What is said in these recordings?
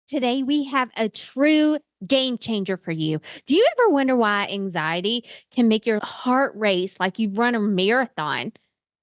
Today, we have a true game changer for you. Do you ever wonder why anxiety can make your heart race like you've run a marathon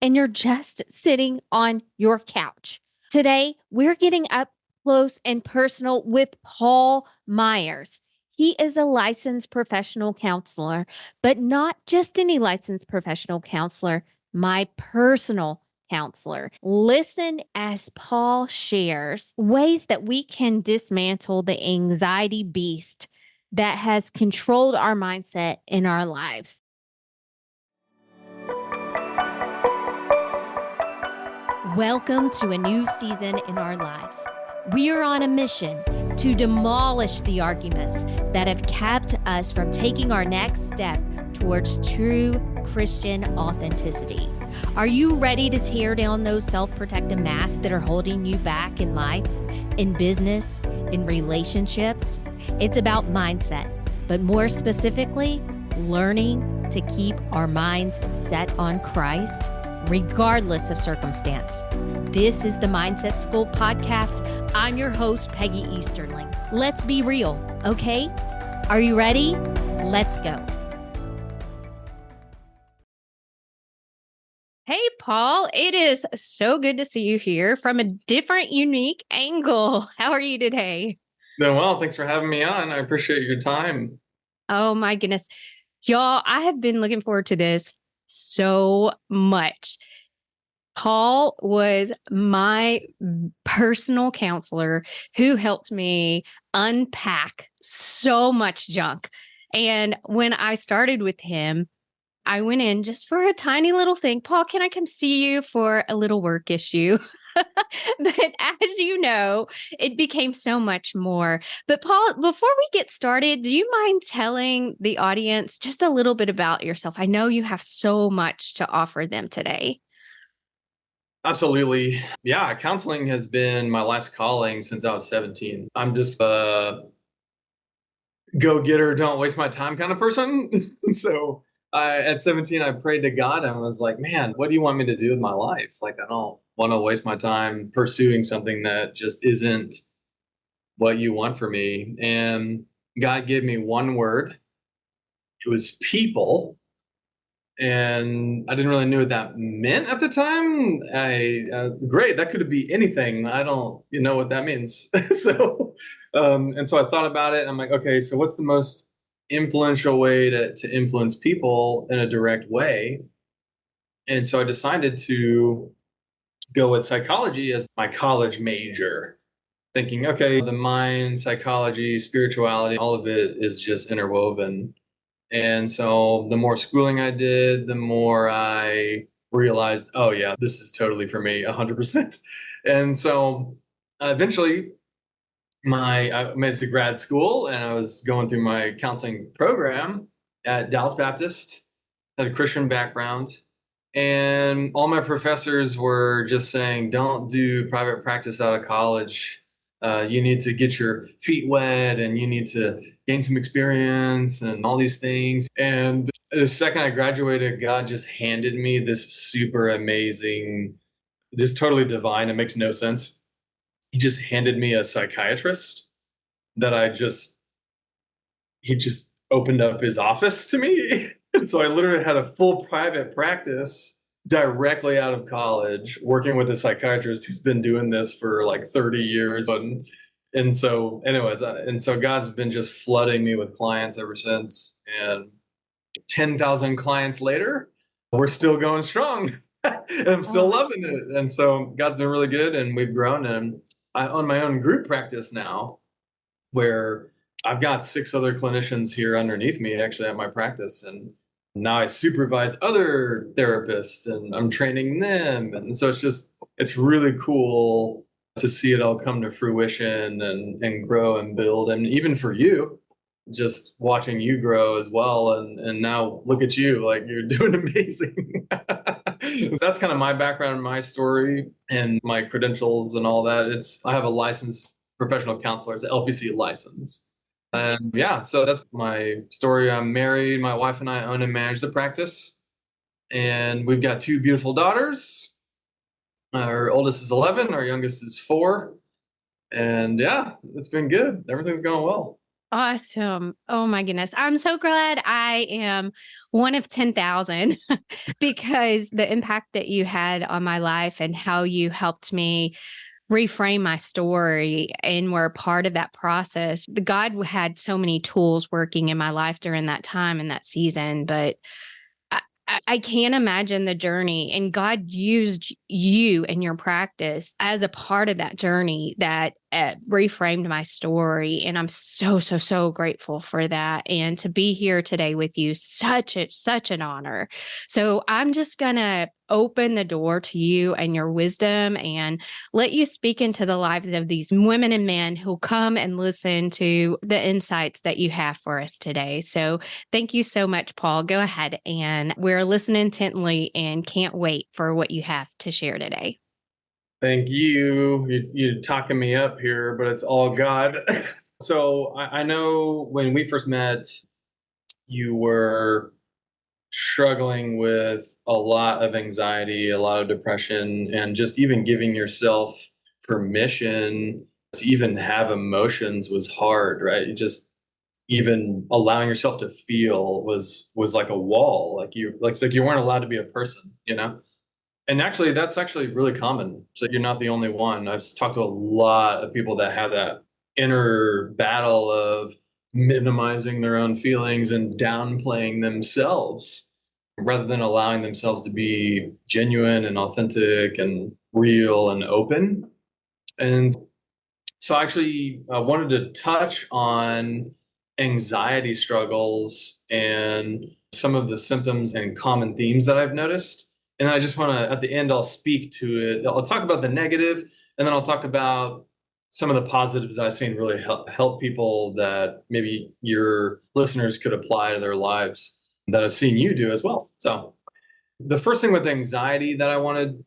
and you're just sitting on your couch? Today, we're getting up close and personal with Paul Myers. He is a licensed professional counselor, but not just any licensed professional counselor, my personal counselor. Listen as Paul shares ways that we can dismantle the anxiety beast that has controlled our mindset in our lives. Welcome to a new season in our lives. We are on a mission to demolish the arguments that have kept us from taking our next step towards true Christian authenticity. Are you ready to tear down those self-protective masks that are holding you back in life, in business, in relationships? It's about mindset, but more specifically, learning to keep our minds set on Christ, regardless of circumstance. This is the Mindset School podcast. I'm your host, Peggy Easterling. Let's be real, okay? Are you ready? Let's go. Hey, Paul, it is so good to see you here from a different, unique angle. How are you today? Doing well. Thanks for having me on. I appreciate your time. Oh, my goodness. Y'all, I have been looking forward to this so much. Paul was my personal counselor who helped me unpack so much junk. And when I started with him, I went in just for a tiny little thing. Paul, can I come see you for a little work issue? But as you know, it became so much more. But Paul, before we get started, do you mind telling the audience just a little bit about yourself? I know you have so much to offer them today. Absolutely. Yeah, counseling has been my life's calling since I was 17. I'm just a go-getter, don't waste my time kind of person. So at 17, I prayed to God and was like, man, what do you want me to do with my life? Like, I don't want to waste my time pursuing something that just isn't what you want for me. And God gave me one word. It was people. And I didn't really know what that meant at the time. Great, that could be anything. I don't, know what that means. So I thought about it. And I'm like, okay, so what's the most influential way to influence people in a direct way? And so I decided to go with psychology as my college major, thinking, okay, the mind, psychology, spirituality, all of it is just interwoven. And so the more schooling I did, the more I realized, oh yeah, this is totally for me, 100%. And so eventually I made it to grad school and I was going through my counseling program at Dallas Baptist, had a Christian background. And all my professors were just saying, don't do private practice out of college. You need to get your feet wet and you need to gain some experience and all these things. And the second I graduated, God just handed me this super amazing, just totally divine. It makes no sense. He just handed me a psychiatrist that he just opened up his office to me. So I literally had a full private practice directly out of college, working with a psychiatrist who's been doing this for like 30 years. And so, anyways, and so God's been just flooding me with clients ever since. And 10,000 clients later, we're still going strong. And I'm still loving it. And so God's been really good and we've grown. And I own my own group practice now where I've got 6 other clinicians here underneath me actually at my practice. And now I supervise other therapists and I'm training them. And so it's really cool to see it all come to fruition and grow and build. And even for you, just watching you grow as well. And now look at you, like you're doing amazing. That's kind of my background, my story and my credentials and all that. I have a licensed professional counselor, it's an LPC license. And yeah, so that's my story. I'm married. My wife and I own and manage the practice. And we've got 2 beautiful daughters. Our oldest is 11, our youngest is 4. And yeah, it's been good. Everything's going well. Awesome. Oh my goodness. I'm so glad I am one of 10,000 because the impact that you had on my life and how you helped me reframe my story and were a part of that process. The God had so many tools working in my life during that time and that season, but I can't imagine the journey. And God used you and your practice as a part of that journey that reframed my story. And I'm so, so, so grateful for that. And to be here today with you, such an honor. So I'm just going to open the door to you and your wisdom and let you speak into the lives of these women and men who come and listen to the insights that you have for us today. So thank you so much, Paul. Go ahead, and we're listening intently and can't wait for what you have to share today. Thank you. You're talking me up here, but it's all God. So I know when we first met, you were struggling with a lot of anxiety, a lot of depression, and just even giving yourself permission to even have emotions was hard, right? You just even allowing yourself to feel was like a wall. It's like you weren't allowed to be a person, you know? And actually that's actually really common. So you're not the only one. I've talked to a lot of people that have that inner battle of minimizing their own feelings and downplaying themselves rather than allowing themselves to be genuine and authentic and real and open. And so I actually wanted to touch on anxiety struggles and some of the symptoms and common themes that I've noticed. And I just want to, at the end, I'll speak to it. I'll talk about the negative, and then I'll talk about some of the positives I've seen really help people that maybe your listeners could apply to their lives that I've seen you do as well. So the first thing with anxiety that I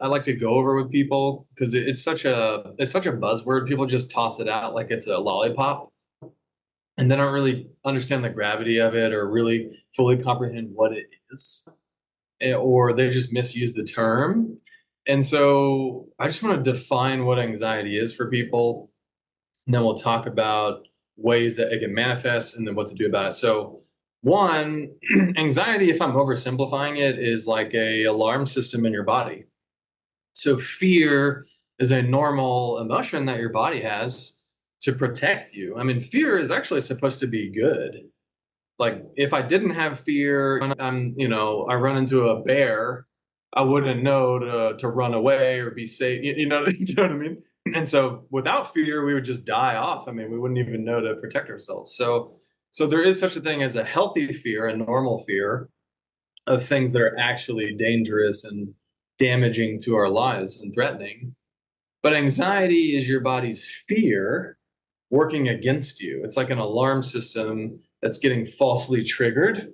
like to go over with people because it's such a buzzword. People just toss it out like it's a lollipop, and they don't really understand the gravity of it or really fully comprehend what it is, or they just misuse the term. And so I just want to define what anxiety is for people, and then we'll talk about ways that it can manifest and then what to do about it. So one, anxiety, if I'm oversimplifying it, is like a alarm system in your body. So fear is a normal emotion that your body has to protect you. I mean, fear is actually supposed to be good. Like if I didn't have fear and I run into a bear, I wouldn't know to run away or be safe. You know what I mean? And so without fear, we would just die off. I mean, we wouldn't even know to protect ourselves. So there is such a thing as a healthy fear, a normal fear of things that are actually dangerous and damaging to our lives and threatening. But anxiety is your body's fear working against you. It's like an alarm system that's getting falsely triggered.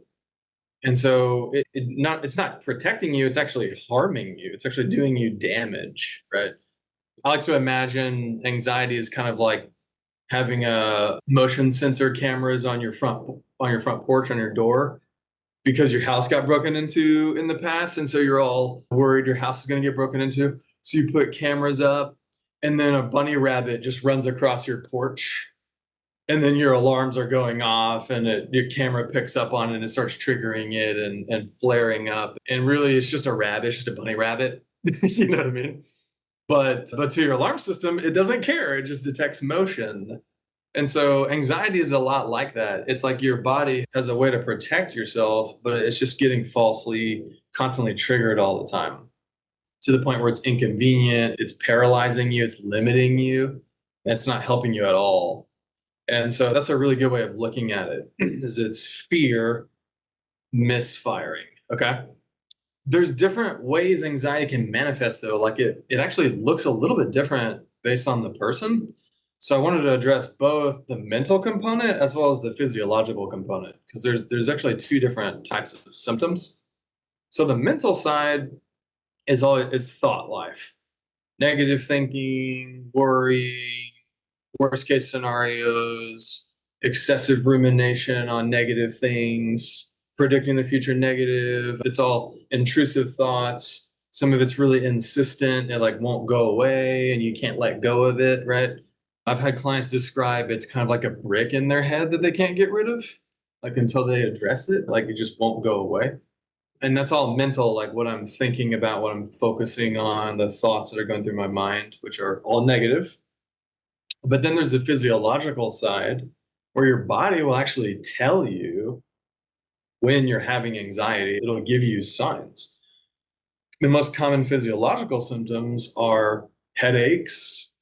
And so it's not protecting you, it's actually harming you. It's actually doing you damage, right? I like to imagine anxiety is kind of like having a motion sensor cameras on your front porch on your door because your house got broken into in the past, and so you're all worried your house is going to get broken into. So you put cameras up, and then a bunny rabbit just runs across your porch, and then your alarms are going off, and your camera picks up on it and it starts triggering it and flaring up. And really, it's just a rabbit, it's just a bunny rabbit. You know what I mean? But to your alarm system, it doesn't care. It just detects motion. And so anxiety is a lot like that. It's like your body has a way to protect yourself, but it's just getting constantly triggered all the time to the point where it's inconvenient, it's paralyzing you, it's limiting you, and it's not helping you at all. And so that's a really good way of looking at it is it's fear misfiring. Okay. There's different ways anxiety can manifest though. Like it actually looks a little bit different based on the person. So I wanted to address both the mental component as well as the physiological component because there's actually two different types of symptoms. So the mental side is thought life, negative thinking, worry, worst case scenarios, excessive rumination on negative things, predicting the future negative. It's all intrusive thoughts. Some of it's really insistent and like won't go away and you can't let go of it, right? I've had clients describe it's kind of like a brick in their head that they can't get rid of, like until they address it, like it just won't go away. And that's all mental, like what I'm thinking about, what I'm focusing on, the thoughts that are going through my mind, which are all negative. But then there's the physiological side where your body will actually tell you when you're having anxiety, it'll give you signs. The most common physiological symptoms are headaches,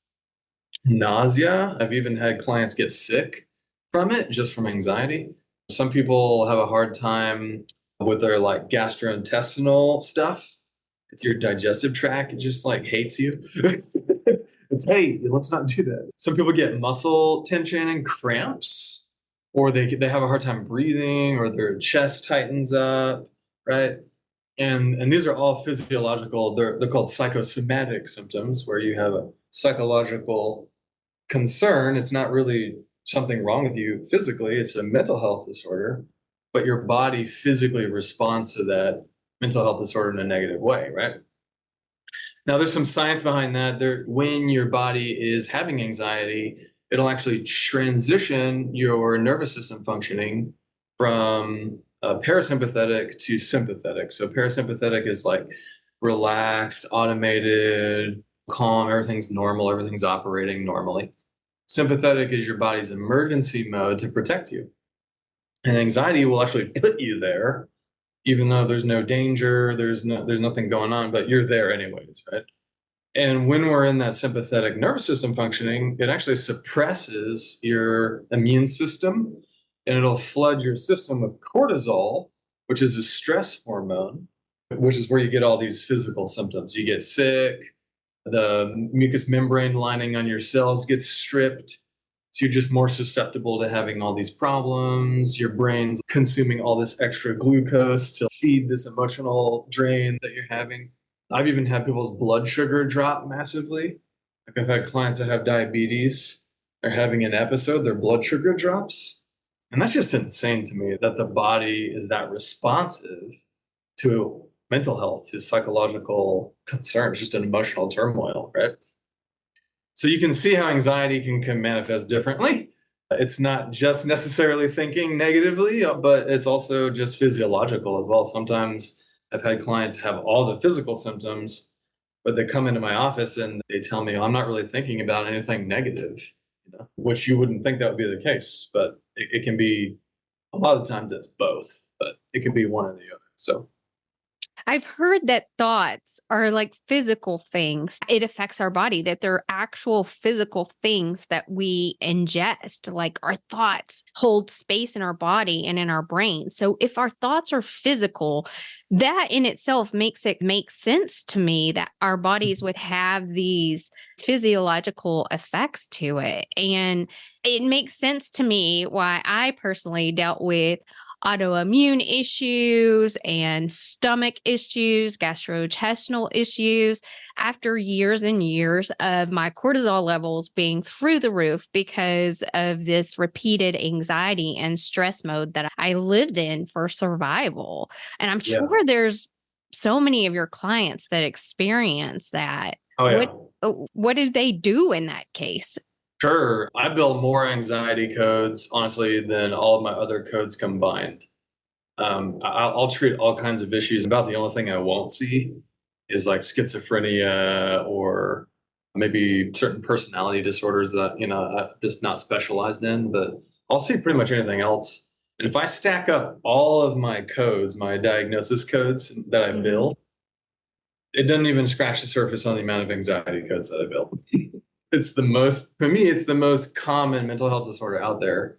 nausea. I've even had clients get sick from it just from anxiety. Some people have a hard time with their like gastrointestinal stuff. It's your digestive tract. It just like hates you. It's, hey, let's not do that. Some people get muscle tension and cramps, or they have a hard time breathing, or their chest tightens up, right? And these are all physiological. They're called psychosomatic symptoms, where you have a psychological concern. It's not really something wrong with you physically, it's a mental health disorder, but your body physically responds to that mental health disorder in a negative way, right? Now, there's some science behind that. When your body is having anxiety, it'll actually transition your nervous system functioning from parasympathetic to sympathetic. So parasympathetic is like relaxed, automated, calm, everything's normal, everything's operating normally. Sympathetic is your body's emergency mode to protect you. And anxiety will actually put you there, even though there's no danger, there's nothing going on, but you're there anyways, right? And when we're in that sympathetic nervous system functioning, it actually suppresses your immune system, and it'll flood your system with cortisol, which is a stress hormone, which is where you get all these physical symptoms. You get sick, the mucous membrane lining on your cells gets stripped. So you're just more susceptible to having all these problems. Your brain's consuming all this extra glucose to feed this emotional drain that you're having. I've even had people's blood sugar drop massively. Like I've had clients that have diabetes, they're having an episode, their blood sugar drops. And that's just insane to me that the body is that responsive to mental health, to psychological concerns, just an emotional turmoil, right? So you can see how anxiety can manifest differently. It's not just necessarily thinking negatively, but it's also just physiological as well. Sometimes I've had clients have all the physical symptoms, but they come into my office and they tell me, I'm not really thinking about anything negative, which you wouldn't think that would be the case, but it can be, a lot of times it's both, but it can be one or the other. So I've heard that thoughts are like physical things. It affects our body, that they're actual physical things that we ingest. Like our thoughts hold space in our body and in our brain. So if our thoughts are physical, that in itself makes it make sense to me that our bodies would have these physiological effects to it. And it makes sense to me why I personally dealt with autoimmune issues and stomach issues, gastrointestinal issues after years and years of my cortisol levels being through the roof because of this repeated anxiety and stress mode that I lived in for survival. And I'm yeah. sure there's so many of your clients that experience that. Oh yeah. What do they do in that case? Sure. I build more anxiety codes, honestly, than all of my other codes combined. I'll treat all kinds of issues. About the only thing I won't see is like schizophrenia or maybe certain personality disorders that, I'm just not specialized in, but I'll see pretty much anything else. And if I stack up all of my codes, my diagnosis codes that I build, it doesn't even scratch the surface on the amount of anxiety codes that I build. For me, it's the most common mental health disorder out there.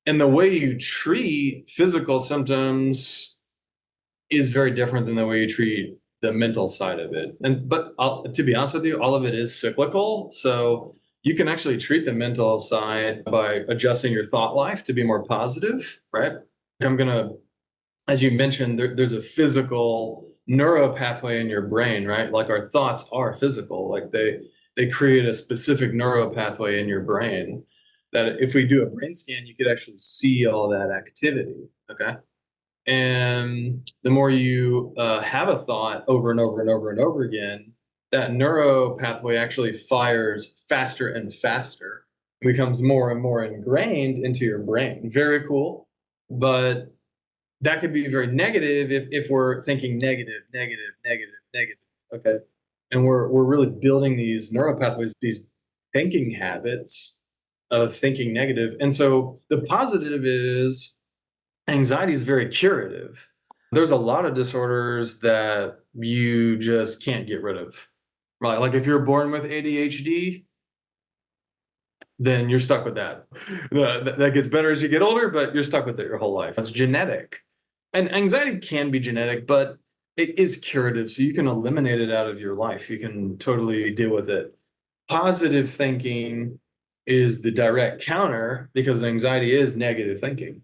And the way you treat physical symptoms is very different than the way you treat the mental side of it. But to be honest with you, all of it is cyclical. So you can actually treat the mental side by adjusting your thought life to be more positive, right? As you mentioned, there's a physical neuro pathway in your brain, right? Like our thoughts are physical. Like they create a specific neuro pathway in your brain that if we do a brain scan, you could actually see all that activity. Okay. And the more you have a thought over and over and over and over again, that neuro pathway actually fires faster and faster. It becomes more and more ingrained into your brain. Very cool. But that could be very negative if we're thinking negative, negative, negative, negative. Okay. And we're really building these neural pathways, these thinking habits of thinking negative. And so the positive is anxiety is very curative. There's a lot of disorders that you just can't get rid of. Right. Like if you're born with ADHD, then you're stuck with that. That gets better as you get older, but you're stuck with it your whole life. It's genetic. And anxiety can be genetic, but it is curative. So you can eliminate it out of your life. You can totally deal with it. Positive thinking is the direct counter because anxiety is negative thinking.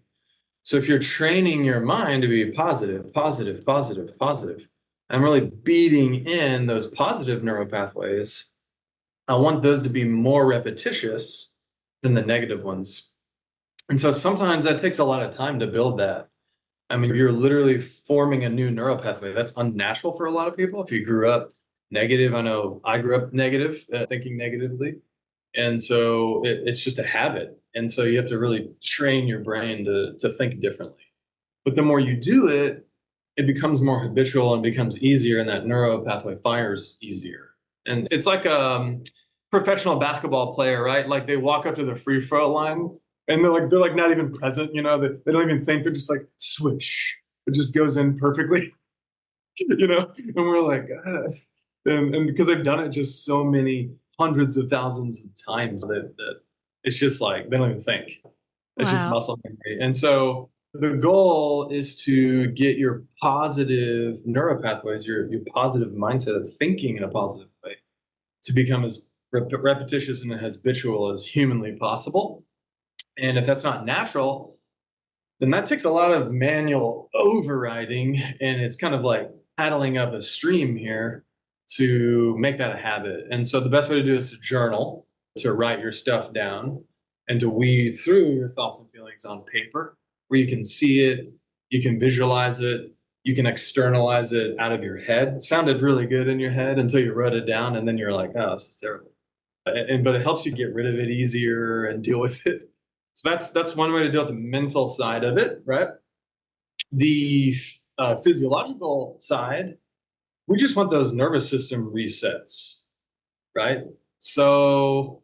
So if you're training your mind to be positive, positive, positive, positive, I'm really beating in those positive neural pathways. I want those to be more repetitious than the negative ones. And so sometimes that takes a lot of time to build that. I mean, you're literally forming a new neural pathway. That's unnatural for a lot of people. If you grew up negative, I know I grew up negative, thinking negatively. And so it's just a habit. And so you have to really train your brain to think differently. But the more you do it, it becomes more habitual and becomes easier, and that neural pathway fires easier. And it's like a professional basketball player, right? Like they walk up to the free throw line and they're like not even present, they don't even think, they're just like swish. It just goes in perfectly, and we're like, ah. And because they've done it just so many hundreds of thousands of times that it's just like they don't even think. It's just Wow. muscle memory. And so the goal is to get your positive neuropathways, your positive mindset of thinking in a positive way to become as repetitious and as habitual as humanly possible. And if that's not natural, then that takes a lot of manual overriding, and it's kind of like paddling up a stream here to make that a habit. And so the best way to do it is to journal, to write your stuff down, and to weed through your thoughts and feelings on paper where you can see it, you can visualize it, you can externalize it out of your head. It sounded really good in your head until you wrote it down, and then you're like, oh, this is terrible. But it helps you get rid of it easier and deal with it. So that's one way to deal with the mental side of it, right? The physiological side, we just want those nervous system resets, right? So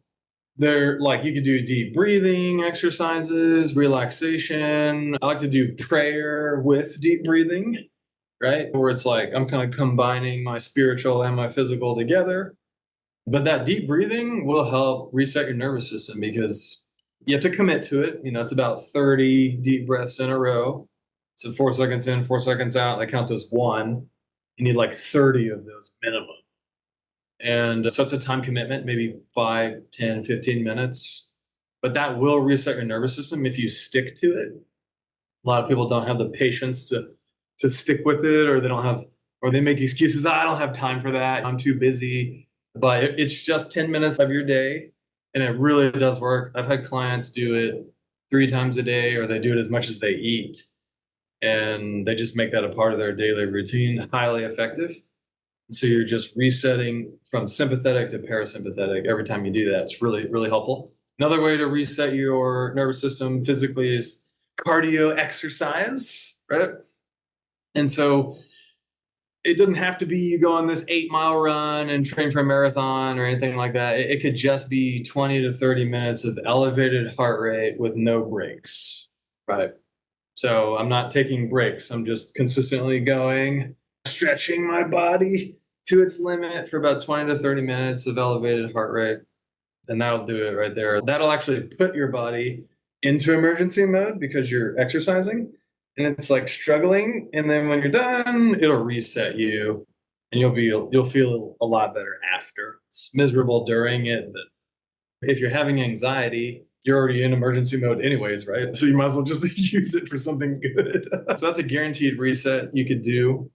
they're like you could do deep breathing exercises, relaxation. I like to do prayer with deep breathing, right? Where it's like I'm kind of combining my spiritual and my physical together. But that deep breathing will help reset your nervous system because you have to commit to it. It's about 30 deep breaths in a row. So 4 seconds in, 4 seconds out, that counts as one. You need like 30 of those minimum. And so it's a time commitment, maybe 5, 10, 15 minutes. But that will reset your nervous system if you stick to it. A lot of people don't have the patience to stick with it, or they make excuses. I don't have time for that. I'm too busy. But it's just 10 minutes of your day, and it really does work. I've had clients do it 3 times a day, or they do it as much as they eat. And they just make that a part of their daily routine. Highly effective. So you're just resetting from sympathetic to parasympathetic every time you do that. It's really, really helpful. Another way to reset your nervous system physically is cardio exercise, right? And so it doesn't have to be you go on this 8-mile run and train for a marathon or anything like that. It could just be 20 to 30 minutes of elevated heart rate with no breaks, right? So I'm not taking breaks. I'm just consistently going, stretching my body to its limit for about 20 to 30 minutes of elevated heart rate. And that'll do it right there. That'll actually put your body into emergency mode because you're exercising and it's like struggling. And then when you're done, it'll reset you and you'll feel a lot better after. It's miserable during it, but if you're having anxiety, you're already in emergency mode anyways, right? So you might as well just use it for something good. So that's a guaranteed reset you could do.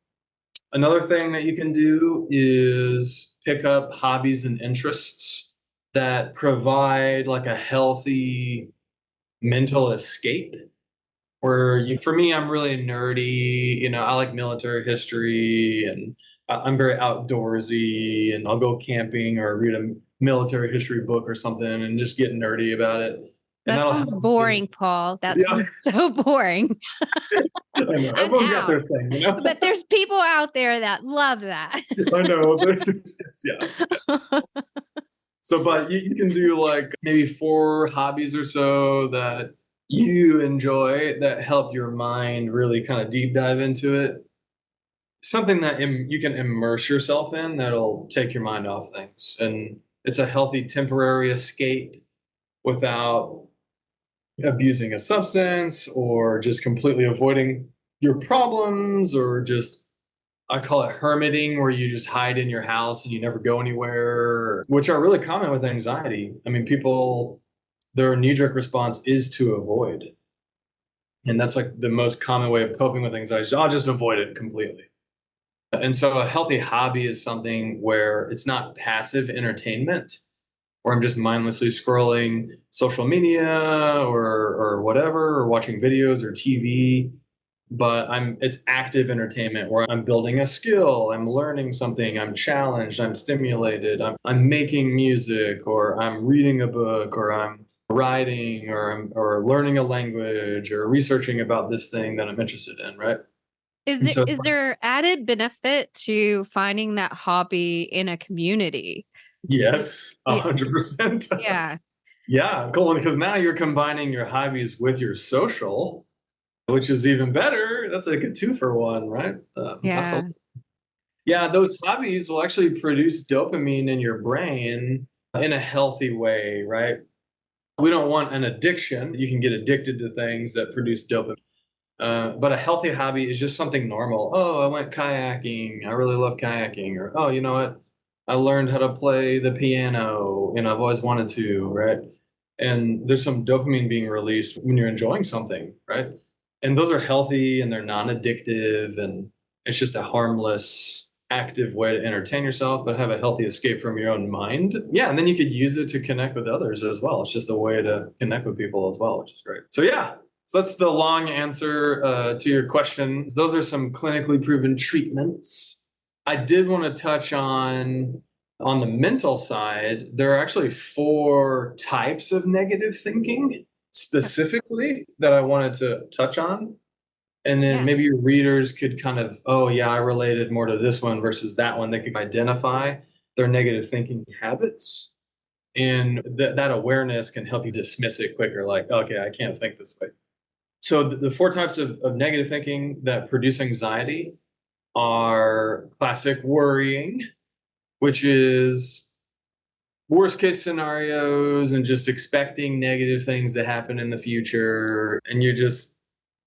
Another thing that you can do is pick up hobbies and interests that provide like a healthy mental escape. For me, I'm really nerdy. I like military history and I'm very outdoorsy, and I'll go camping or read military history book or something and just get nerdy about it. And That that'll sounds help boring, me. Paul. That Yeah, sounds so boring. I know. I'm Everyone's got out. their thing, you know? But there's people out there that love that. I know. Yeah. So, but you can do like maybe 4 hobbies or so that you enjoy that help your mind really kind of deep dive into it. Something that you can immerse yourself in that'll take your mind off things. And it's a healthy temporary escape without abusing a substance or just completely avoiding your problems or just I call it hermiting, where you just hide in your house and you never go anywhere, which are really common with anxiety. I mean, people, their knee jerk response is to avoid. And that's like the most common way of coping with anxiety. Is, I'll just avoid it completely. And so a healthy hobby is something where it's not passive entertainment, where I'm just mindlessly scrolling social media or whatever, or watching videos or TV, but it's active entertainment where I'm building a skill, I'm learning something, I'm challenged, I'm stimulated, I'm making music, or I'm reading a book, or I'm writing, or learning a language, or researching about this thing that I'm interested in, right? Is And there so is there added benefit to finding that hobby in a community? Is yes, yeah, 100%. yeah, Yeah, cool. Because now you're combining your hobbies with your social, which is even better. That's like a 2 for 1, right? yeah, Absolutely. Yeah, those hobbies will actually produce dopamine in your brain in a healthy way, right? We don't want an addiction. You can get addicted to things that produce dopamine. But a healthy hobby is just something normal. Oh, I went kayaking. I really love kayaking. Or, oh, you know what? I learned how to play the piano. You know, I've always wanted to, right? And there's some dopamine being released when you're enjoying something, right? And those are healthy and they're non-addictive, and it's just a harmless, active way to entertain yourself, but have a healthy escape from your own mind. Yeah, and then you could use it to connect with others as well. It's just a way to connect with people as well, which is great. So yeah, so that's the long answer to your question. Those are some clinically proven treatments. I did want to touch on the mental side. There are actually 4 types of negative thinking specifically that I wanted to touch on. And then yeah. maybe your readers could kind of, oh yeah, I related more to this one versus that one. They could identify their negative thinking habits. And that awareness can help you dismiss it quicker. Like, okay, I can't think this way. So the 4 types of negative thinking that produce anxiety are classic worrying, which is worst case scenarios and just expecting negative things to happen in the future. And you're just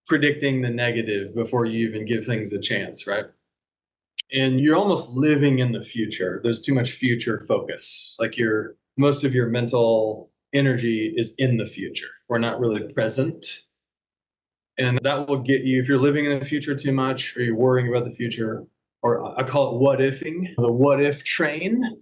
predicting the negative before you even give things a chance, right? And you're almost living in the future. There's too much future focus. Like most of your mental energy is in the future. We're not really present. And that will get you, if you're living in the future too much, or you're worrying about the future, or I call it what ifing, the what if train.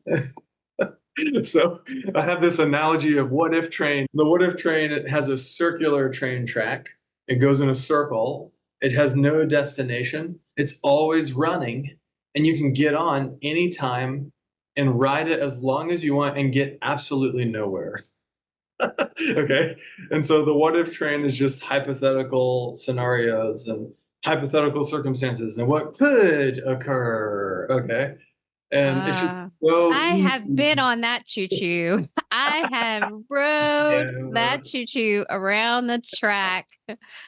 So I have this analogy of what if train. The what if train, it has a circular train track. It goes in a circle. It has no destination. It's always running, and you can get on anytime and ride it as long as you want and get absolutely nowhere. Okay. And so the what if train is just hypothetical scenarios and hypothetical circumstances and what could occur. Okay. And it's just Uh, so I have easy. been on that choo-choo. I have rode Yeah. that choo-choo around the track.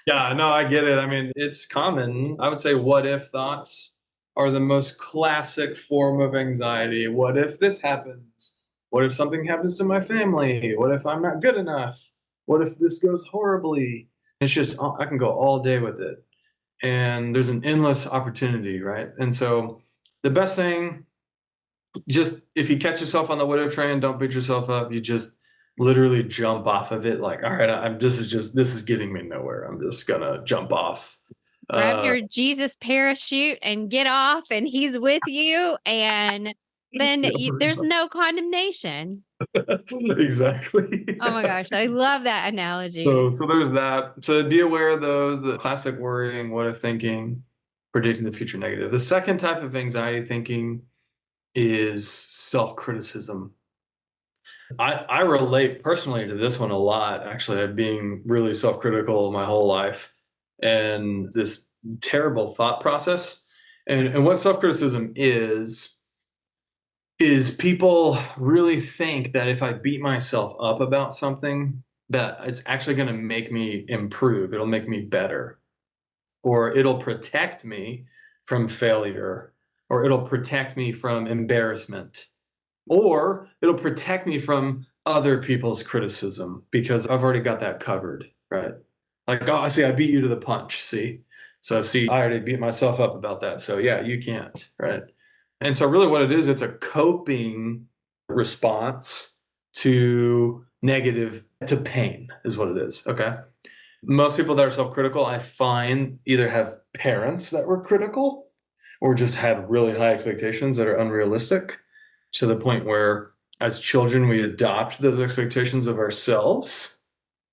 Yeah, no, I get it. I mean, it's common. I would say what if thoughts are the most classic form of anxiety. What if this happens? What if something happens to my family? What if I'm not good enough? What if this goes horribly? It's just, I can go all day with it. And there's an endless opportunity, right? And so the best thing, just if you catch yourself on the what if train, don't beat yourself up. You just literally jump off of it. Like, all right, this is getting me nowhere. I'm just gonna jump off. Grab Uh, your Jesus parachute and get off, and he's with you. And then there's no condemnation. exactly. Oh my gosh, I love that analogy. So there's that. So be aware of those, the classic worrying, what if thinking, predicting the future negative. The second type of anxiety thinking is self-criticism. I relate personally to this one a lot, actually, of being really self-critical my whole life and this terrible thought process. And what self-criticism is people really think that if I beat myself up about something, that it's actually going to make me improve. It'll make me better, or it'll protect me from failure, or it'll protect me from embarrassment, or it'll protect me from other people's criticism because I've already got that covered, right? Like, oh, I see, I beat you to the punch. See? So, see, I already beat myself up about that. So, yeah, you can't, right? And so, really, what it is, it's a coping response to to pain, is what it is. Okay. Most people that are self critical, I find, either have parents that were critical or just had really high expectations that are unrealistic to the point where, as children, we adopt those expectations of ourselves.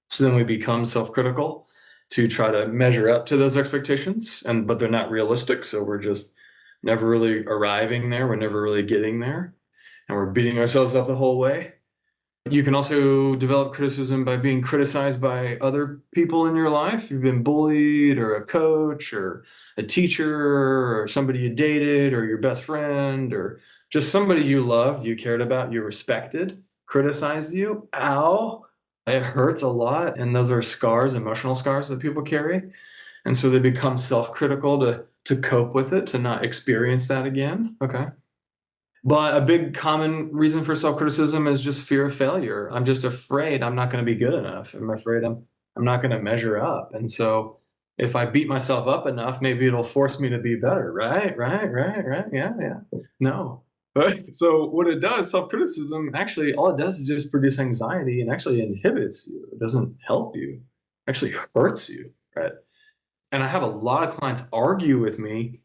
So then we become self critical to try to measure up to those expectations, but they're not realistic. So we're just never really arriving there. We're never really getting there. And we're beating ourselves up the whole way. You can also develop criticism by being criticized by other people in your life. You've been bullied, or a coach, or a teacher, or somebody you dated, or your best friend, or just somebody you loved, you cared about, you respected, criticized you. Ow, it hurts a lot. And those are scars, emotional scars that people carry. And so they become self-critical to cope with it, to not experience that again. Okay. But a big common reason for self-criticism is just fear of failure. I'm just afraid I'm not going to be good enough. I'm afraid I'm not going to measure up. And so if I beat myself up enough, maybe it'll force me to be better. Right, right, right, right. Yeah, yeah. No. But so what it does, self-criticism, actually, all it does is just produce anxiety and actually inhibits you. It doesn't help you. It actually hurts you. Right. And I have a lot of clients argue with me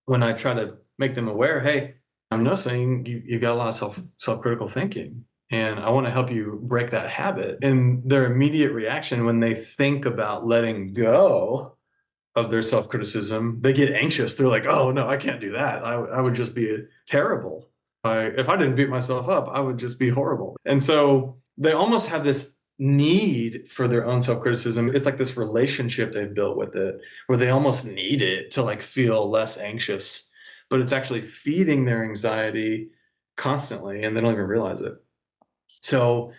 when I try to make them aware, hey, I'm noticing you've got a lot of self-critical thinking, and I want to help you break that habit. And their immediate reaction when they think about letting go of their self-criticism, they get anxious. They're like, oh no, I can't do that. I would just be terrible. If I didn't beat myself up, I would just be horrible. And so they almost have this need for their own self-criticism. It's like this relationship they've built with it, where they almost need it to like feel less anxious, but it's actually feeding their anxiety constantly, and they don't even realize it. So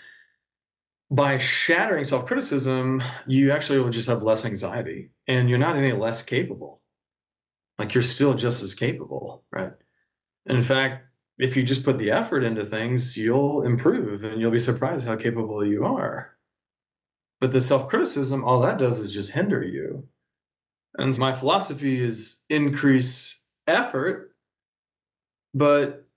by shattering self-criticism, you actually will just have less anxiety, and you're not any less capable. Like, you're still just as capable, right? And in fact, if you just put the effort into things, you'll improve and you'll be surprised how capable you are. But the self-criticism, all that does is just hinder you. And my philosophy is increase effort, but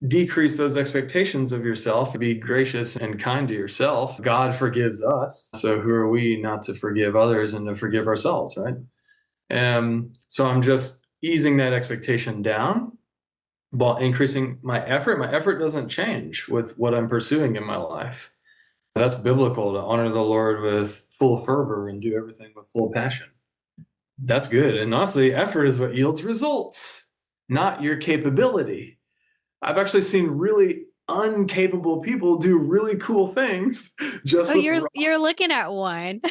decrease those expectations of yourself. Be gracious and kind to yourself. God forgives us. So who are we not to forgive others and to forgive ourselves, right? And so I'm just easing that expectation down while increasing my effort. My effort doesn't change with what I'm pursuing in my life. That's biblical, to honor the Lord with full fervor and do everything with full passion. That's good. And honestly, effort is what yields results, not your capability. I've actually seen really uncapable people do really cool things just Oh, with you're looking at one.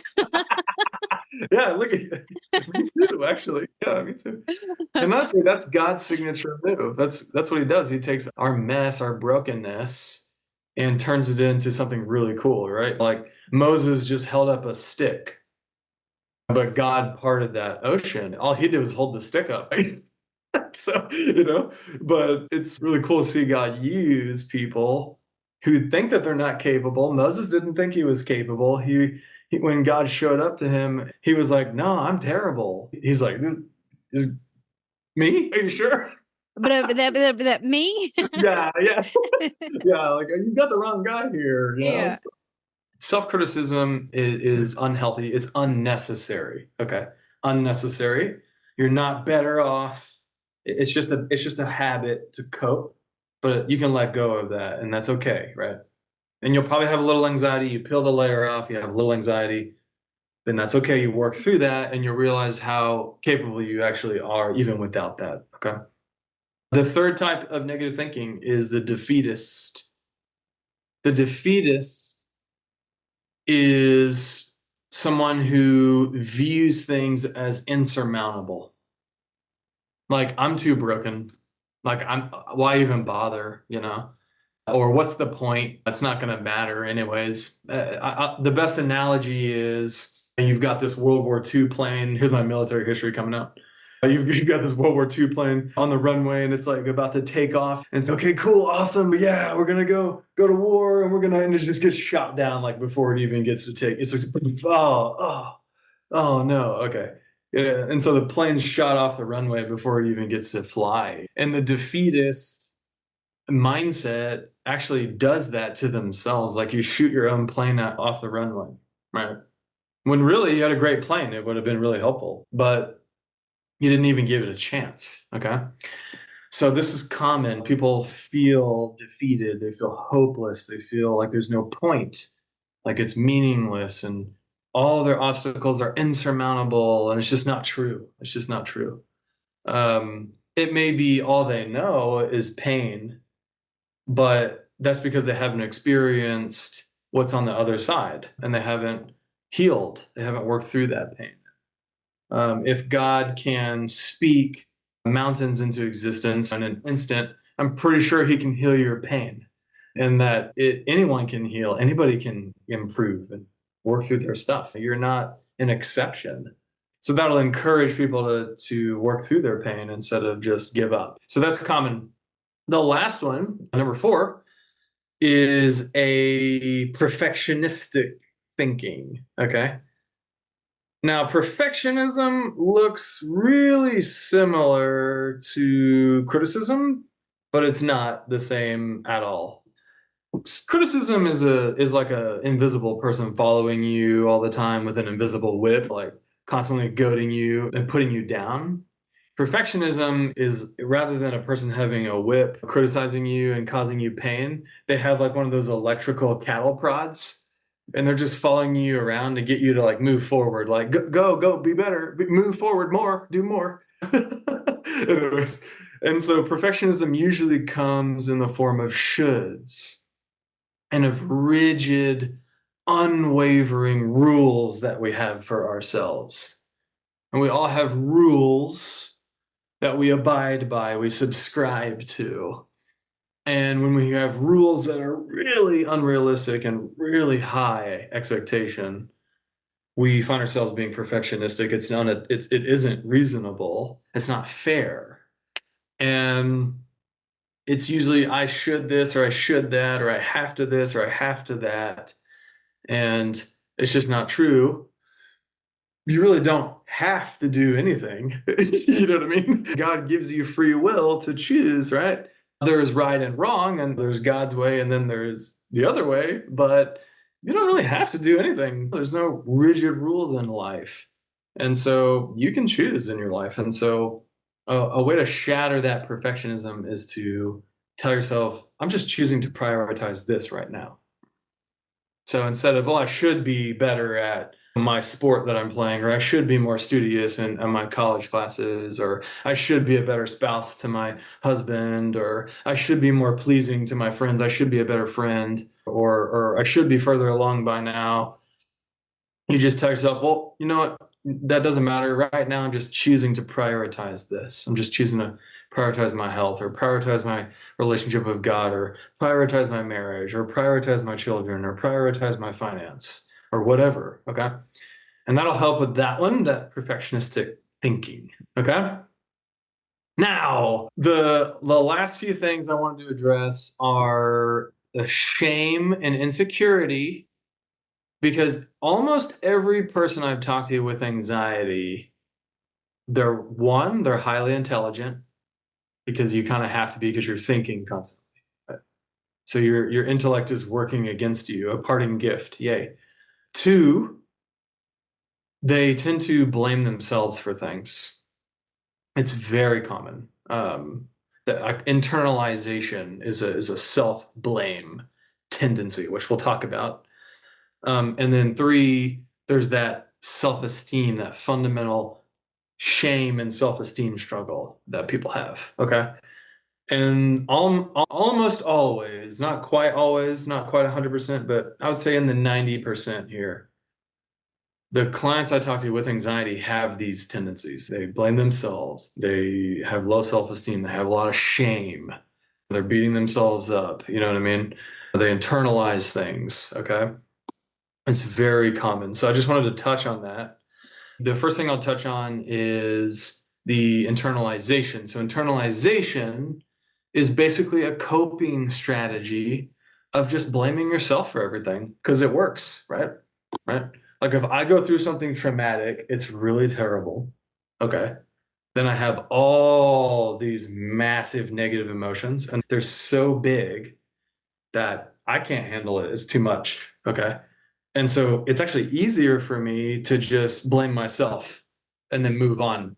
yeah, look at me too, actually. Yeah, me too. And honestly, that's God's signature move. That's what he does. He takes our mess, our brokenness, and turns it into something really cool, right? Like Moses just held up a stick, but God parted that ocean. All he did was hold the stick up. So, but it's really cool to see God use people who think that they're not capable. Moses didn't think he was capable. When God showed up to him, he was like, no, I'm terrible. He's like, is me? Are you sure? But me? Yeah, yeah. Yeah, like, you got the wrong guy here. Yeah. So self-criticism is unhealthy. It's unnecessary. Okay. Unnecessary. You're not better off. It's just a habit to cope, but you can let go of that, and that's okay, right? And you'll probably have a little anxiety. You peel the layer off, you have a little anxiety, then that's okay. You work through that and you'll realize how capable you actually are even without that. Okay. The third type of negative thinking is the defeatist. The defeatist is someone who views things as insurmountable. Like, I'm too broken. Like, why even bother, Or what's the point? It's not going to matter anyways. The best analogy is you've got this World War II plane. Here's my military history coming out. You've got this World War II plane on the runway, and it's like about to take off. And it's okay, cool, awesome. But yeah, we're gonna go to war, and it just gets shot down like before it even gets to take. It's just oh no, okay. Yeah, and so the plane's shot off the runway before it even gets to fly. And the defeatist mindset actually does that to themselves. Like, you shoot your own plane off the runway, right? When really you had a great plane, it would have been really helpful, but you didn't even give it a chance. Okay. So this is common. People feel defeated. They feel hopeless. They feel like there's no point, like it's meaningless, and all their obstacles are insurmountable. And it's just not true. It's just not true. It may be all they know is pain, but that's because they haven't experienced what's on the other side, and they haven't healed. They haven't worked through that pain. If God can speak mountains into existence in an instant, I'm pretty sure he can heal your pain, and that anyone can heal, anybody can improve and work through their stuff. You're not an exception. So that'll encourage people to work through their pain instead of just give up. So that's common. The last one, number 4, is a perfectionistic thinking. Okay. Now, perfectionism looks really similar to criticism, but it's not the same at all. Criticism is like a invisible person following you all the time with an invisible whip, like constantly goading you and putting you down. Perfectionism is, rather than a person having a whip criticizing you and causing you pain, they have like one of those electrical cattle prods, and they're just following you around to get you to like move forward, like go, be better, move forward more, do more. Anyways, and so perfectionism usually comes in the form of shoulds and of rigid, unwavering rules that we have for ourselves. And we all have rules that we abide by, we subscribe to. And when we have rules that are really unrealistic and really high expectation, we find ourselves being perfectionistic. It isn't reasonable. It's not fair. And it's usually, I should this, or I should that, or I have to this, or I have to that. And it's just not true. You really don't have to do anything. You know what I mean? God gives you free will to choose, right? There's right and wrong, and there's God's way, and then there's the other way, but you don't really have to do anything. There's no rigid rules in life. And so you can choose in your life. And so a way to shatter that perfectionism is to tell yourself, I'm just choosing to prioritize this right now. So instead of, I should be better at my sport that I'm playing, or I should be more studious in my college classes, or I should be a better spouse to my husband, or I should be more pleasing to my friends, I should be a better friend, or I should be further along by now. You just tell yourself, well, you know what? That doesn't matter. Right now, I'm just choosing to prioritize this. I'm just choosing to prioritize my health, or prioritize my relationship with God, or prioritize my marriage, or prioritize my children, or prioritize my finance, or whatever. Okay. And that'll help with that one, that perfectionistic thinking. Okay. Now, the last few things I wanted to address are the shame and insecurity, because almost every person I've talked to with anxiety, they're highly intelligent, because you kind of have to be, because you're thinking constantly. Right? So your intellect is working against you, a parting gift. Yay. 2, they tend to blame themselves for things. It's very common. That internalization is a self-blame tendency, which we'll talk about. And then 3, there's that self-esteem, that fundamental shame and self-esteem struggle that people have. Okay. And almost always, not quite always, not quite 100%, but I would say in the 90% here, the clients I talk to with anxiety have these tendencies. They blame themselves. They have low self-esteem. They have a lot of shame. They're beating themselves up. You know what I mean? They internalize things. Okay. It's very common. So I just wanted to touch on that. The first thing I'll touch on is the internalization. So internalization is basically a coping strategy of just blaming yourself for everything because it works, right? Right? Like if I go through something traumatic, it's really terrible. Okay. Then I have all these massive negative emotions and they're so big that I can't handle it. It's too much. Okay. And so it's actually easier for me to just blame myself and then move on.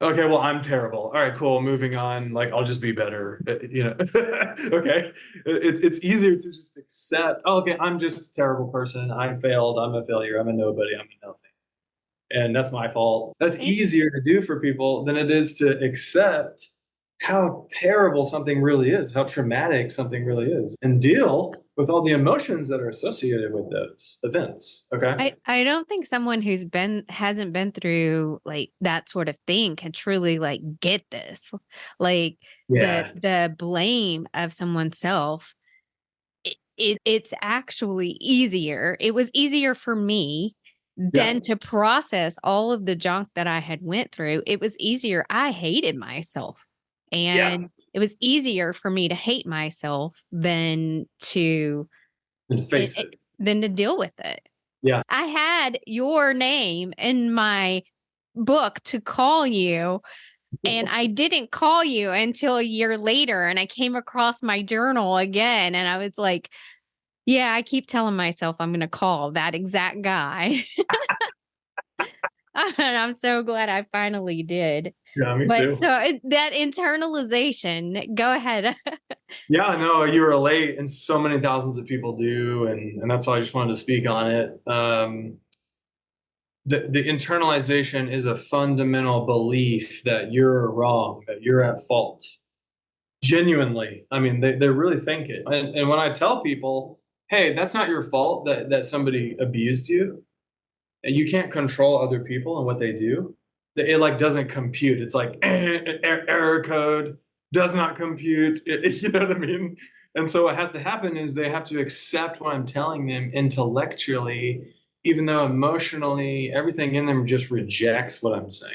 Okay, well, I'm terrible. All right, cool. Moving on. Like, I'll just be better. Okay. It's easier to just accept. Oh, okay, I'm just a terrible person. I failed. I'm a failure. I'm a nobody. I'm a nothing. And that's my fault. That's easier to do for people than it is to accept how terrible something really is, how traumatic something really is, and deal with all the emotions that are associated with those events. Okay. I don't think someone hasn't been through like that sort of thing can truly like get this. Like Yeah. the blame of someone's self, it's actually easier. It was easier for me Yeah. than to process all of the junk that I had went through. It was easier. I hated myself. Yeah. And it was easier for me to hate myself than to And face it. than to deal with it. Yeah. I had your name in my book to call you, and I didn't call you until a year later. And I came across my journal again, and I was like, yeah, I keep telling myself I'm going to call that exact guy. And I'm so glad I finally did. Yeah, me But too. so that internalization, go ahead. Yeah, no, you relate, and so many thousands of people do, and that's why I just wanted to speak on it. The internalization is a fundamental belief that you're wrong, that you're at fault. Genuinely, I mean, they really think it. And when I tell people, hey, that's not your fault that somebody abused you, and you can't control other people and what they do, it like doesn't compute. It's like error code does not compute. You know what I mean? And so what has to happen is they have to accept what I'm telling them intellectually, even though emotionally everything in them just rejects what I'm saying.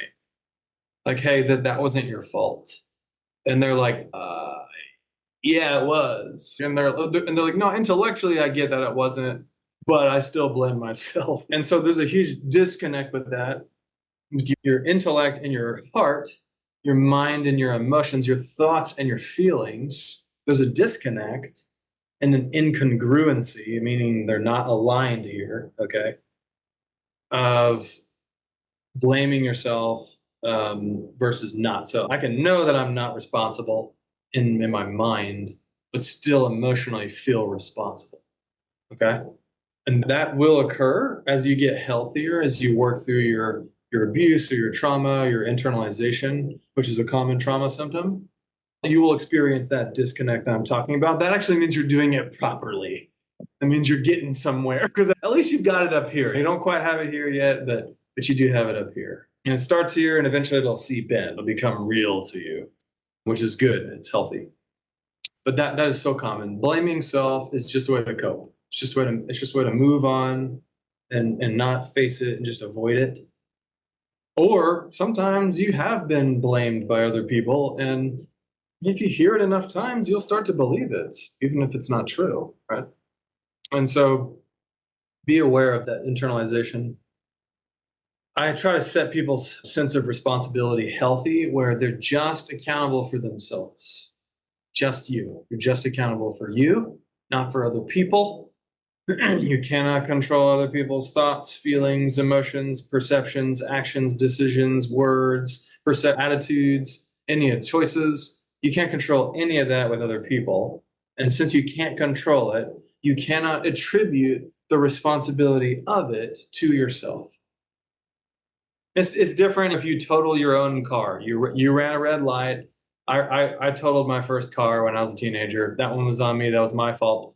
Like, hey, that wasn't your fault. And they're like, yeah, it was. And they're like, no, intellectually I get that it wasn't, but I still blame myself. And so there's a huge disconnect with that. With your intellect and your heart, your mind and your emotions, your thoughts and your feelings, there's a disconnect and an incongruency, meaning they're not aligned here, okay, of blaming yourself versus not. So I can know that I'm not responsible in my mind, but still emotionally feel responsible, okay? And that will occur as you get healthier, as you work through your abuse or your trauma, your internalization, which is a common trauma symptom. You will experience that disconnect that I'm talking about. That actually means you're doing it properly. That means you're getting somewhere because at least you've got it up here. You don't quite have it here yet, but you do have it up here. And it starts here and eventually it'll seep in. It'll become real to you, which is good. It's healthy. But that is so common. Blaming self is just a way to cope. It's just a way to move on and not face it and just avoid it. Or sometimes you have been blamed by other people, and if you hear it enough times, you'll start to believe it, even if it's not true, right? And so be aware of that internalization. I try to set people's sense of responsibility healthy where they're just accountable for themselves. Just you. You're just accountable for you, not for other people. You cannot control other people's thoughts, feelings, emotions, perceptions, actions, decisions, words, attitudes, any choices. You can't control any of that with other people. And since you can't control it, you cannot attribute the responsibility of it to yourself. It's different if you total your own car. You ran a red light. I totaled my first car when I was a teenager. That one was on me. That was my fault.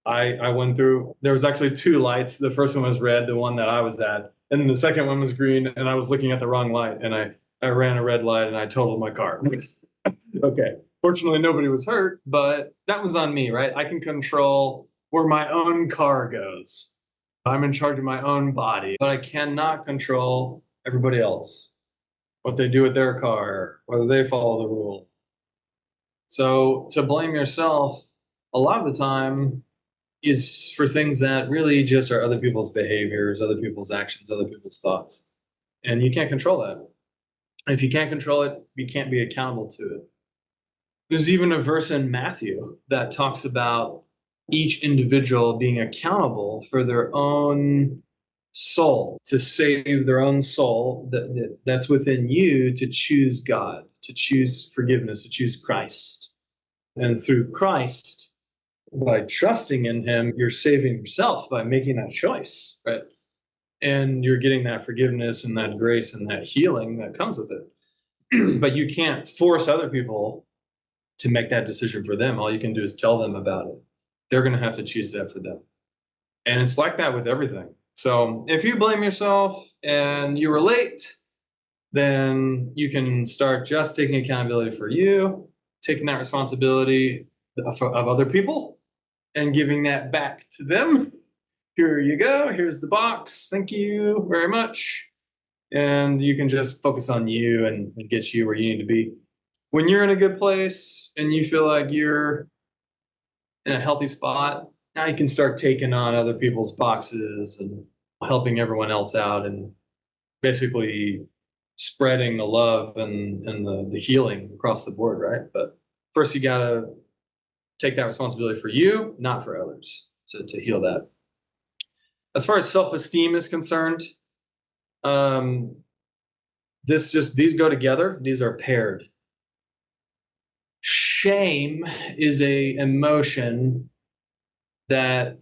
I went through, there was actually two lights. The first one was red, the one that I was at, and the second one was green, and I was looking at the wrong light, and I ran a red light and I totaled my car. Okay. Fortunately, nobody was hurt, but that was on me, right? I can control where my own car goes. I'm in charge of my own body, but I cannot control everybody else, what they do with their car, whether they follow the rule. So to blame yourself a lot of the time is for things that really just are other people's behaviors, other people's actions, other people's thoughts. And you can't control that. And if you can't control it, you can't be accountable to it. There's even a verse in Matthew that talks about each individual being accountable for their own soul, to save their own soul that's within you, to choose God, to choose forgiveness, to choose Christ. And through Christ, by trusting in him, you're saving yourself by making that choice, right? And you're getting that forgiveness and that grace and that healing that comes with it. But you can't force other people to make that decision for them. All you can do is tell them about it. They're going to have to choose that for them. And it's like that with everything. So if you blame yourself and you were late, then you can start just taking accountability for you, taking that responsibility of other people and giving that back to them. Here you go. Here's the box. Thank you very much. And you can just focus on you and get you where you need to be. When you're in a good place and you feel like you're in a healthy spot, now you can start taking on other people's boxes and helping everyone else out and basically spreading the love and the healing across the board, right? But first you got to take that responsibility for you, not for others, to heal that. As far as self-esteem is concerned, these go together. These are paired. Shame is a emotion that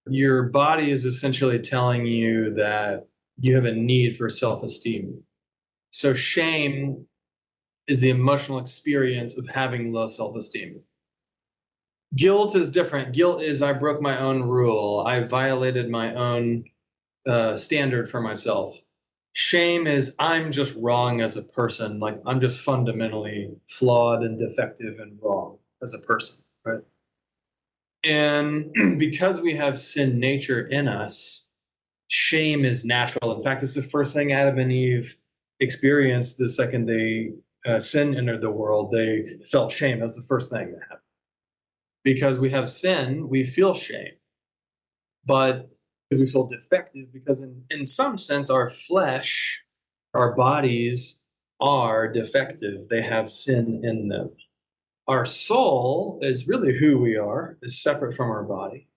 your body is essentially telling you that you have a need for self-esteem. So shame is the emotional experience of having low self-esteem. Guilt is different. Guilt is I broke my own rule. I violated my own standard for myself. Shame is I'm just wrong as a person. Like I'm just fundamentally flawed and defective and wrong as a person, right? And because we have sin nature in us, shame is natural. In fact, it's the first thing Adam and Eve experienced the second sin entered the world. They felt shame. That's the first thing that happened. Because we have sin, we feel shame. But because we feel defective, because in some sense, our flesh, our bodies are defective. They have sin in them. Our soul is really who we are, is separate from our body.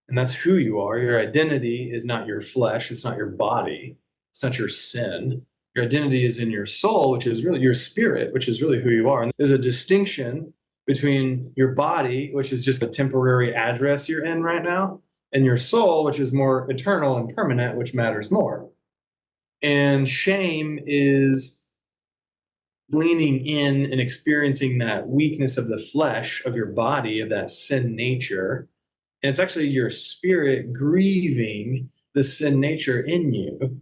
And that's who you are. Your identity is not your flesh. It's not your body. It's not your sin. Your identity is in your soul, which is really your spirit, which is really who you are. And there's a distinction between your body, which is just a temporary address you're in right now, and your soul, which is more eternal and permanent, which matters more. And shame is leaning in and experiencing that weakness of the flesh, of your body, of that sin nature. And it's actually your spirit grieving the sin nature in you.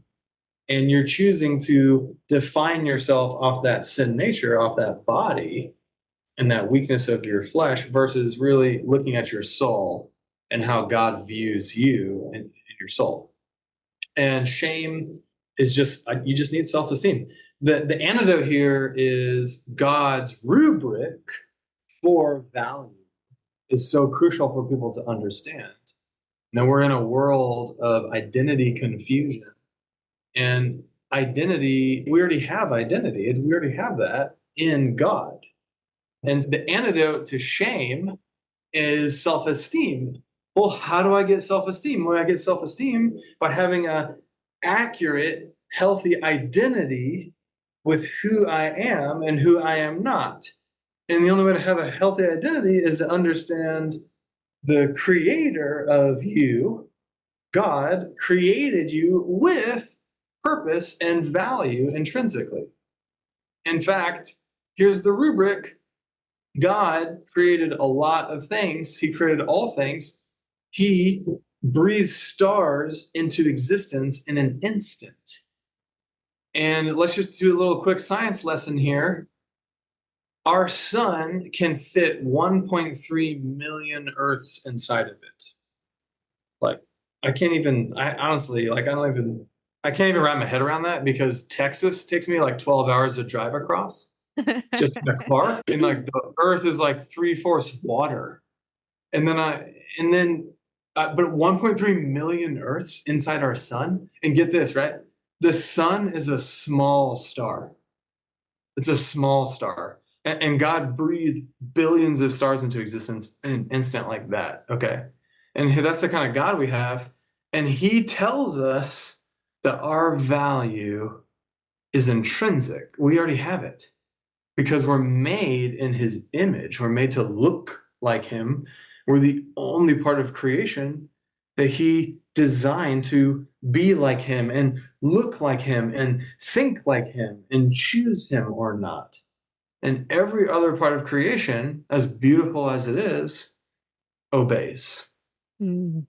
And you're choosing to define yourself off that sin nature, off that body, and that weakness of your flesh versus really looking at your soul and how God views you and your soul. And shame is you just need self-esteem. The antidote here is God's rubric for value is so crucial for people to understand. Now we're in a world of identity confusion. And identity, we already have identity. We already have that in God. And the antidote to shame is self-esteem. Well, how do I get self-esteem? Well, I get self-esteem by having an accurate, healthy identity with who I am and who I am not. And the only way to have a healthy identity is to understand the creator of you, God, created you with purpose and value intrinsically. In fact, here's the rubric. God created a lot of things. He created all things. He breathed stars into existence in an instant. And let's just do a little quick science lesson here. Our sun can fit 1.3 million Earths inside of it. Like, I honestly, I can't even wrap my head around that because Texas takes me like 12 hours to drive across just in a car. And like the Earth is like three-fourths water. And then but 1.3 million Earths inside our sun. And get this, right? The sun is a small star. It's a small star. And God breathed billions of stars into existence in an instant like that. Okay. And that's the kind of God we have. And he tells us that our value is intrinsic. We already have it because we're made in his image. We're made to look like him. We're the only part of creation that he designed to be like him and look like him and think like him and choose him or not. And every other part of creation, as beautiful as it is, obeys. Mm.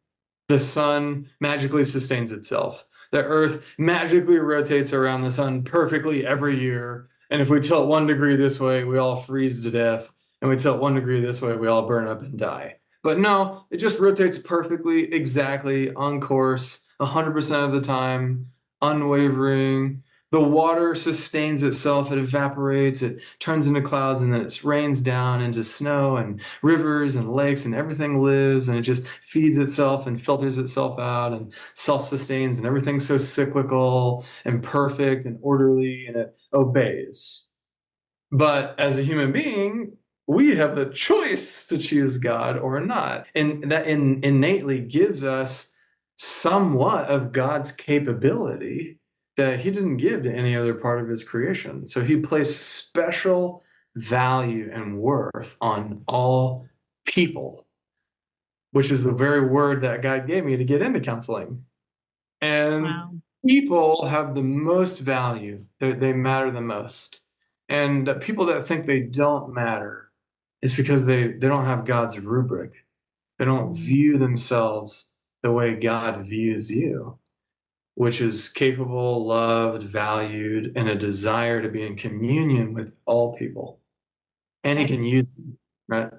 The sun magically sustains itself. The earth magically rotates around the sun perfectly every year. And if we tilt 1 degree this way, we all freeze to death. And we tilt 1 degree this way, we all burn up and die. But no, it just rotates perfectly, exactly, on course, 100% of the time, unwavering. The water sustains itself, it evaporates, it turns into clouds, and then it rains down into snow and rivers and lakes, and everything lives, and it just feeds itself and filters itself out and self-sustains, and everything's so cyclical and perfect and orderly, and it obeys. But as a human being, we have a choice to choose God or not. And that innately gives us somewhat of God's capability that he didn't give to any other part of his creation. So he placed special value and worth on all people, which is the very word that God gave me to get into counseling. And Wow. people have the most value, they matter the most. And people that think they don't matter is because they don't have God's rubric. They don't view themselves the way God views you, which is capable, loved, valued, and a desire to be in communion with all people. And he can use them, right?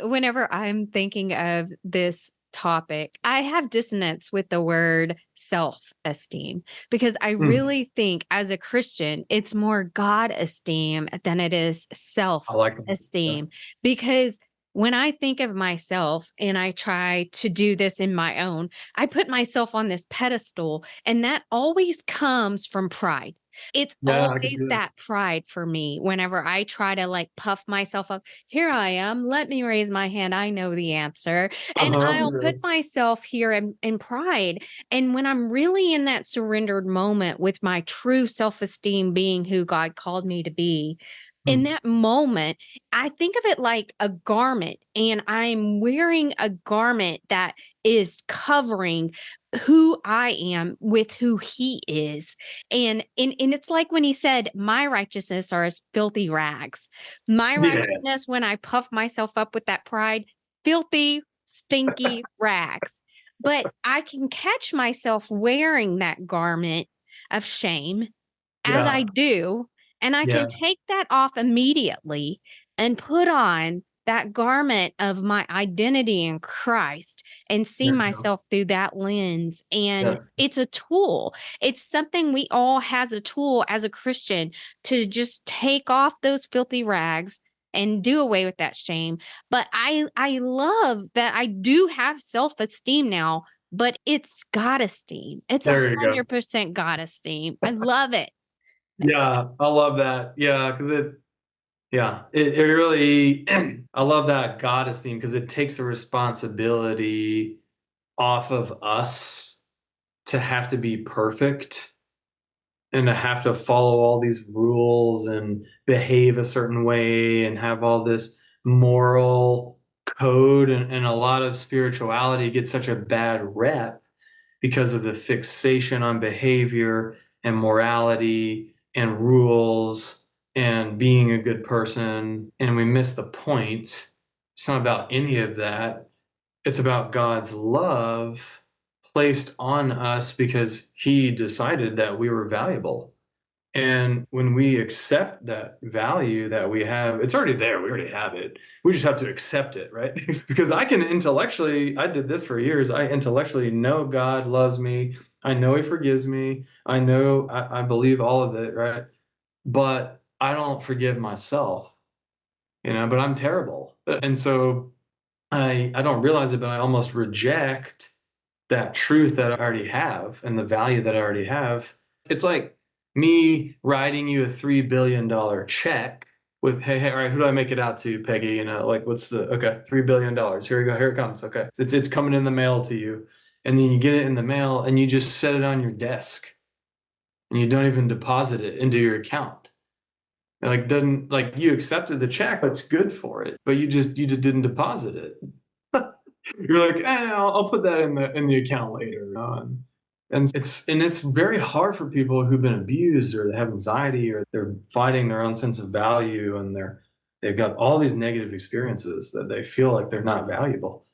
Whenever I'm thinking of this topic, I have dissonance with the word self-esteem because I Mm, really think as a Christian, it's more God esteem than it is I like them. Yeah. self-esteem. Because when I think of myself and I try to do this in my own, I put myself on this pedestal, and that always comes from pride. It's Yeah, I can always see that. that pride for me whenever I try to like puff myself up. Here I am. Let me raise my hand. I know the answer. And I'll put Yes. myself here in pride. And when I'm really in that surrendered moment with my true self esteem being who God called me to be, in Mm, that moment, I think of it like a garment, and I'm wearing a garment that is covering who I am with who he is. And it's like when he said, my righteousness are as filthy rags. My yeah. righteousness, when I puff myself up with that pride, filthy, stinky rags. But I can catch myself wearing that garment of shame as I Yeah. do, and I can Yeah. take that off immediately and put on that garment of my identity in Christ and see There you go. myself through that lens. And Yes. it's a tool. It's something we all has a tool as a Christian to just take off those filthy rags and do away with that shame. But I love that I do have self-esteem now, but it's God esteem. It's There you go. 100% God esteem. I love it. Yeah, I love that. Yeah, because it really, I love that God esteem because it takes the responsibility off of us to have to be perfect and to have to follow all these rules and behave a certain way and have all this moral code, and a lot of spirituality gets such a bad rep because of the fixation on behavior and morality and rules and being a good person, and we miss the point. It's not about any of that. It's about God's love placed on us because he decided that we were valuable. And when we accept that value that we have, it's already there. We already have it. We just have to accept it, right? Because I did this for years. I intellectually know God loves me. I know he forgives me. I believe all of it, right? But I don't forgive myself, but I'm terrible. And so I don't realize it, but I almost reject that truth that I already have and the value that I already have. It's like me writing you a $3 billion check with, hey, all right, who do I make it out to, Peggy? Okay, $3 billion. Here we go. Here it comes. Okay. It's coming in the mail to you. And then you get it in the mail and you just set it on your desk and you don't even deposit it into your account. You accepted the check, that's good for it, but you just didn't deposit it. You're like, I'll put that in the account later. And it's very hard for people who've been abused or they have anxiety or they're fighting their own sense of value and they've got all these negative experiences that they feel like they're not valuable.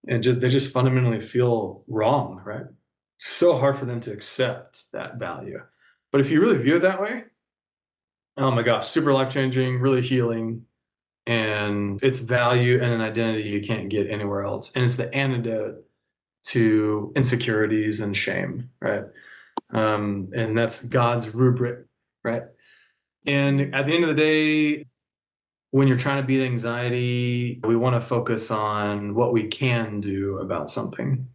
And they just fundamentally feel wrong, right? It's so hard for them to accept that value. But if you really view it that way, oh my gosh, super life-changing, really healing. And it's value and an identity you can't get anywhere else. And it's the antidote to insecurities and shame, right? And that's God's rubric, right? And at the end of the day, when you're trying to beat anxiety, we want to focus on what we can do about something.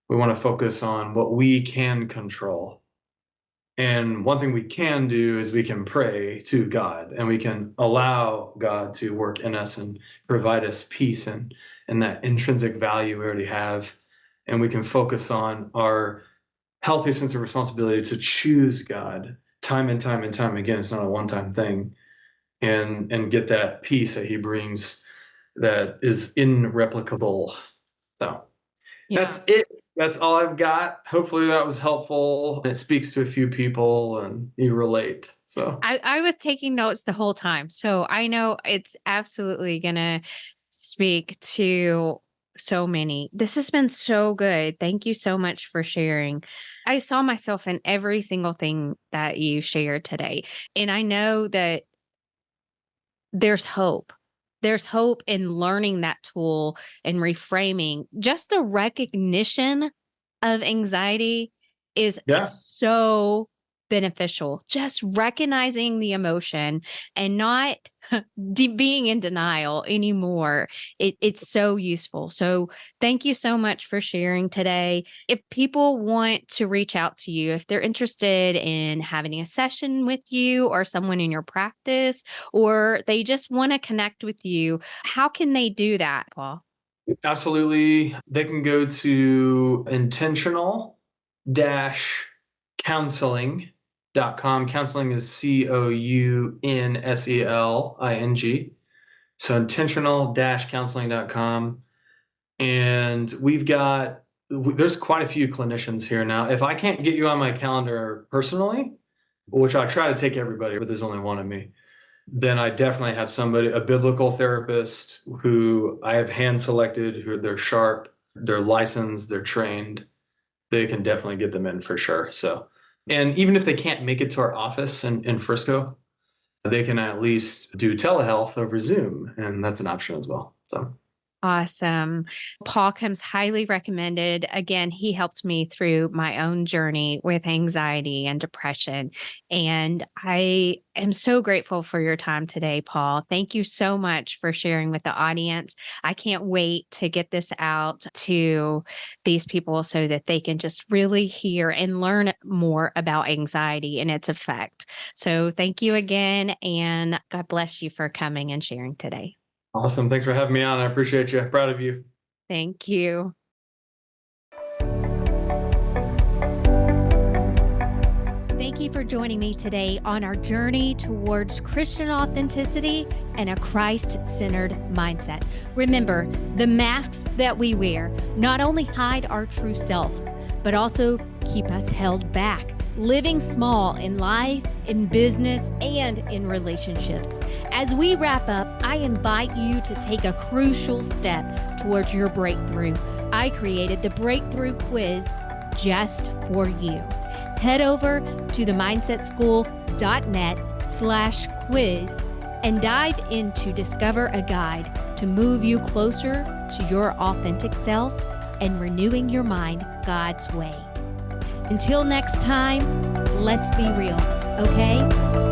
We want to focus on what we can control. And one thing we can do is we can pray to God and we can allow God to work in us and provide us peace and that intrinsic value we already have. And we can focus on our healthy sense of responsibility to choose God time and time and time again. It's not a one-time thing. And get that peace that he brings that is irreplicable. So yeah. That's it. That's all I've got. Hopefully that was helpful. It speaks to a few people and you relate. So I was taking notes the whole time. So I know it's absolutely going to speak to so many. This has been so good. Thank you so much for sharing. I saw myself in every single thing that you shared today. And I know that there's hope. There's hope in learning that tool and reframing. Just the recognition of anxiety is so beneficial. Just recognizing the emotion and not being in denial anymore. It's so useful. So thank you so much for sharing today. If people want to reach out to you, if they're interested in having a session with you or someone in your practice, or they just want to connect with you, how can they do that, Paul? Absolutely. They can go to intentional-counseling.com. Counseling is COUNSELING. So intentional-counseling.com. And there's quite a few clinicians here now. If I can't get you on my calendar personally, which I try to take everybody, but there's only one of me, then I definitely have a biblical therapist who I have hand selected, who they're sharp, they're licensed, they're trained. They can definitely get them in for sure. So, and even if they can't make it to our office in Frisco, they can at least do telehealth over Zoom, and that's an option as well. So. Awesome. Paul comes highly recommended. Again, he helped me through my own journey with anxiety and depression. And I am so grateful for your time today, Paul. Thank you so much for sharing with the audience. I can't wait to get this out to these people so that they can just really hear and learn more about anxiety and its effect. So thank you again, and God bless you for coming and sharing today. Awesome. Thanks for having me on. I appreciate you. Proud of you. Thank you. Thank you for joining me today on our journey towards Christian authenticity and a Christ-centered mindset. Remember, the masks that we wear not only hide our true selves, but also keep us held back, living small in life in business, and in relationships. As we wrap up, I invite you to take a crucial step towards your breakthrough. I created the Breakthrough Quiz just for you. Head over to themindsetSchool.net/quiz and dive in to discover a guide to move you closer to your authentic self and renewing your mind God's way. Until next time, let's be real, okay?